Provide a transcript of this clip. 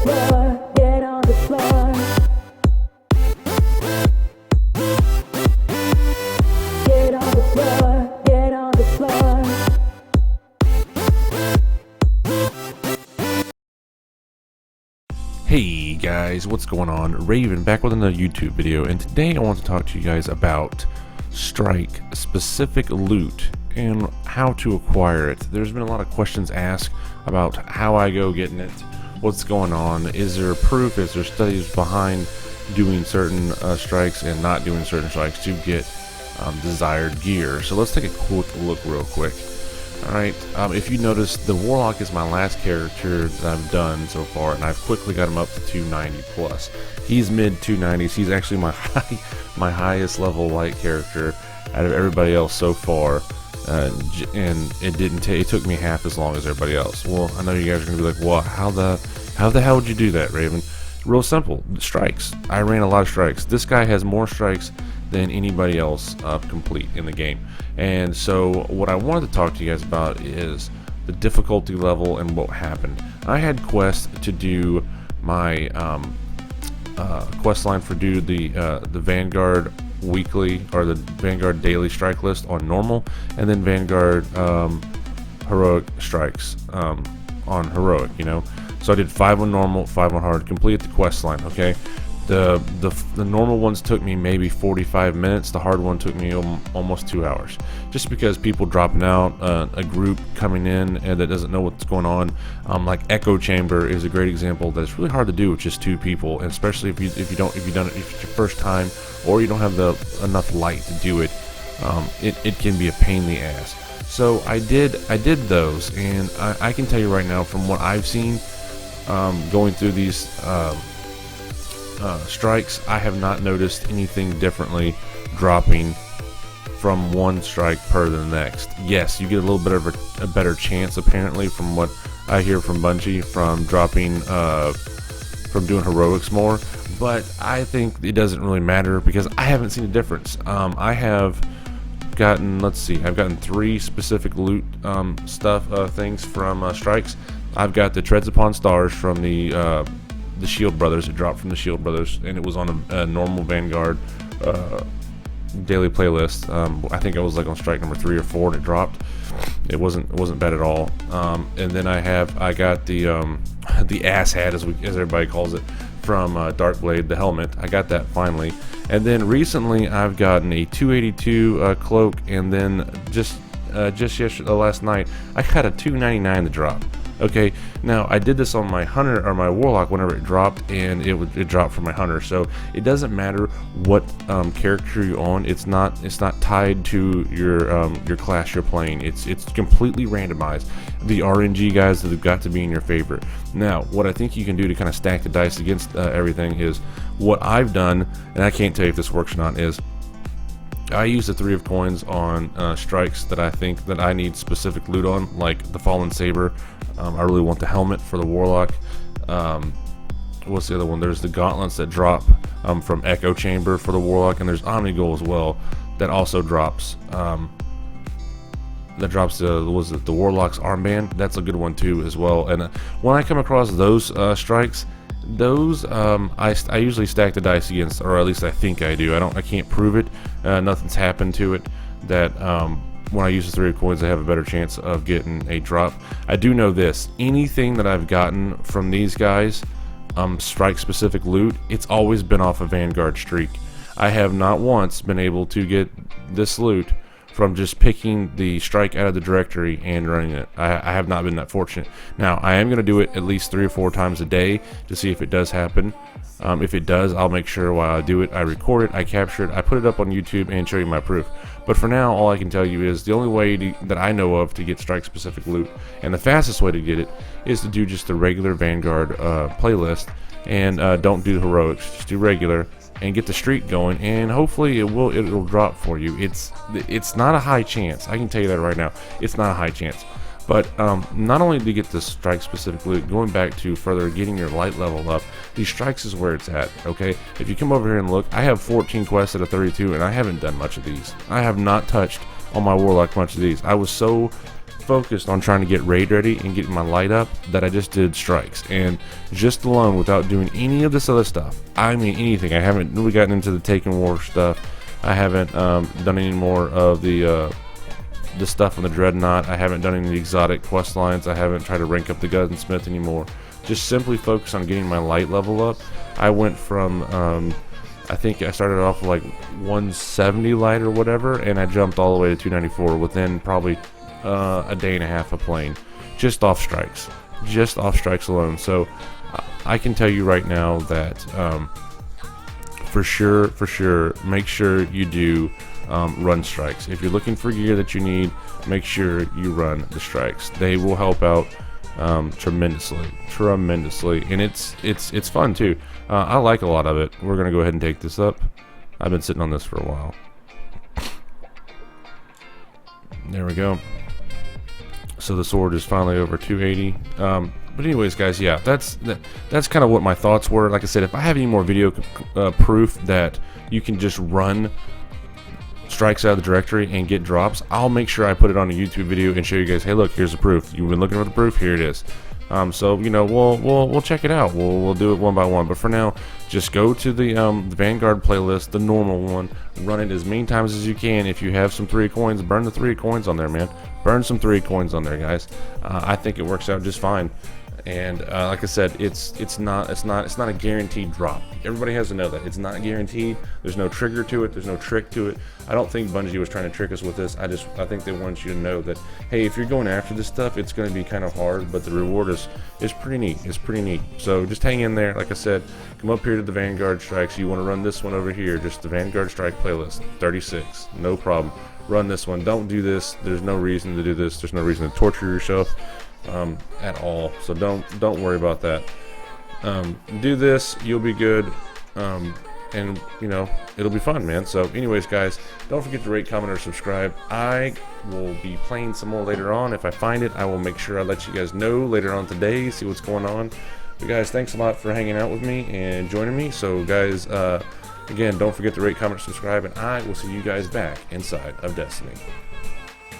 floor, get on the floor. Get on the floor, get on the floor. Hey guys, what's going on? Raven back with another YouTube video, and today I want to talk to you guys about strike specific loot and how to acquire it. There's been a lot of questions asked about how I go getting it, what's going on, is there proof, is there studies behind doing certain strikes and not doing certain strikes to get desired gear. So let's take a quick look real quick. Alright, if you notice, the Warlock is my last character that I've done so far, and I've quickly got him up to 290 plus. He's mid 290s. He's actually my highest level light character out of everybody else so far, and it took me half as long as everybody else. Well, I know you guys are gonna be like, well, how the hell would you do that, Raven? Real simple, strikes. I ran a lot of strikes. This guy has more strikes than anybody else complete in the game. And so what I wanted to talk to you guys about is the difficulty level and what happened. I had quest to do my quest line for the Vanguard weekly or the Vanguard daily strike list on normal, and then Vanguard heroic strikes on heroic, you know. So I did 5 on normal, 5 on hard, completed the quest line. Okay, the normal ones took me maybe 45 minutes. The hard one took me almost 2 hours, just because people dropping out, a group coming in and that doesn't know what's going on. Like Echo Chamber is a great example that's really hard to do with just 2 people, and especially if it's your first time or you don't have enough light to do it. It can be a pain in the ass. So I did those, and I can tell you right now, from what I've seen, going through these strikes, I have not noticed anything differently dropping from one strike per the next. Yes, you get a little bit of a better chance, apparently, from what I hear from Bungie, from dropping from doing heroics more, but I think it doesn't really matter because I haven't seen a difference. I have gotten, let's see, I've gotten 3 specific loot things from strikes. I've got the Treads Upon Stars from the Shield Brothers. It dropped from the Shield Brothers, and it was on a normal Vanguard daily playlist. I think I was like on strike number 3 or 4, and it dropped. It wasn't bad at all. And then I got the ass hat, as everybody calls it, from Darkblade, the helmet. I got that finally. And then recently I've gotten a 282 cloak, and then just yesterday, last night, I got a 299 to drop. Okay, now I did this on my hunter or my warlock whenever it dropped, and it dropped for my hunter. So it doesn't matter what character you're on. It's not tied to your class you're playing. It's completely randomized. The RNG guys that have got to be in your favor. Now, what I think you can do to kind of stack the dice against everything is what I've done, and I can't tell you if this works or not, is I use the 3 of coins on strikes that I think that I need specific loot on, like the Fallen Saber. I really want the helmet for the Warlock. What's the other one? There's the gauntlets that drop from Echo Chamber for the Warlock, and there's Omni Goal as well that also drops. That drops the Warlock's armband. That's a good one too as well. And when I come across those strikes, those I usually stack the dice against, or at least I think I do. I can't prove it. Nothing's happened to it that when I use the 3 of coins, I have a better chance of getting a drop. I do know this: anything that I've gotten from these guys, strike specific loot, it's always been off a Vanguard streak. I have not once been able to get this loot from just picking the strike out of the directory and running it. I have not been that fortunate. Now, I am going to do it at least 3 or 4 times a day to see if it does happen. If it does, I'll make sure while I do it, I record it, I capture it, I put it up on YouTube, and show you my proof. But for now, all I can tell you is the only way that I know of to get strike-specific loot, and the fastest way to get it, is to do just the regular Vanguard playlist, and don't do heroics, just do regular, and get the streak going, and hopefully it'll drop for you. It's not a high chance, I can tell you that right now. It's not a high chance. But not only to get the strike specific loot, going back to further getting your light level up, these strikes is where it's at, okay? If you come over here and look, I have 14 quests out of 32, and I haven't done much of these. I have not touched on my warlock much of these. I was so focused on trying to get raid ready and getting my light up that I just did strikes, and just alone without doing any of this other stuff. I mean anything. I haven't really gotten into the Taken War stuff. I haven't done any more of the stuff on the Dreadnought. I haven't done any of the exotic quest lines. I haven't tried to rank up the gunsmith anymore. Just simply focus on getting my light level up. I went from I think I started off with like 170 light or whatever, and I jumped all the way to 294 within probably a day and a half of playing, just off strikes alone. So I can tell you right now that for sure make sure you do run strikes. If you're looking for gear that you need, make sure you run the strikes. They will help out tremendously, and it's fun too. I like a lot of it. We're gonna go ahead and take this up. I've been sitting on this for a while. There we go. So the sword is finally over 280. But anyways, guys, yeah, that's kind of what my thoughts were. Like I said, if I have any more video proof that you can just run strikes out of the directory and get drops, I'll make sure I put it on a YouTube video and show you guys, hey, look, here's the proof. You've been looking for the proof, here it is. So you know, we'll check it out. We'll do it one by one. But for now, just go to the Vanguard playlist, the normal one. Run it as many times as you can. If you have some 3 coins, burn the 3 coins on there, man. Burn some 3 coins on there, guys. I think it works out just fine. And like I said, it's not a guaranteed drop. Everybody has to know that it's not guaranteed. There's no trigger to it. There's no trick to it. I don't think Bungie was trying to trick us with this. I think they want you to know that, hey, if you're going after this stuff, it's going to be kind of hard, but the reward is pretty neat. It's pretty neat. So just hang in there. Like I said, come up here to the Vanguard strikes. You want to run this one over here, just the Vanguard strike playlist, 36. No problem. Run this one. Don't do this. There's no reason to do this. There's no reason to torture yourself at all. So don't worry about that. Do this, you'll be good, and you know, it'll be fun, man. So anyways, guys, don't forget to rate, comment, or subscribe. I will be playing some more later on. If I find it, I will make sure I let you guys know later on today, see what's going on. But guys, thanks a lot for hanging out with me and joining me. So guys, again, don't forget to rate, comment, subscribe, and I will see you guys back inside of Destiny.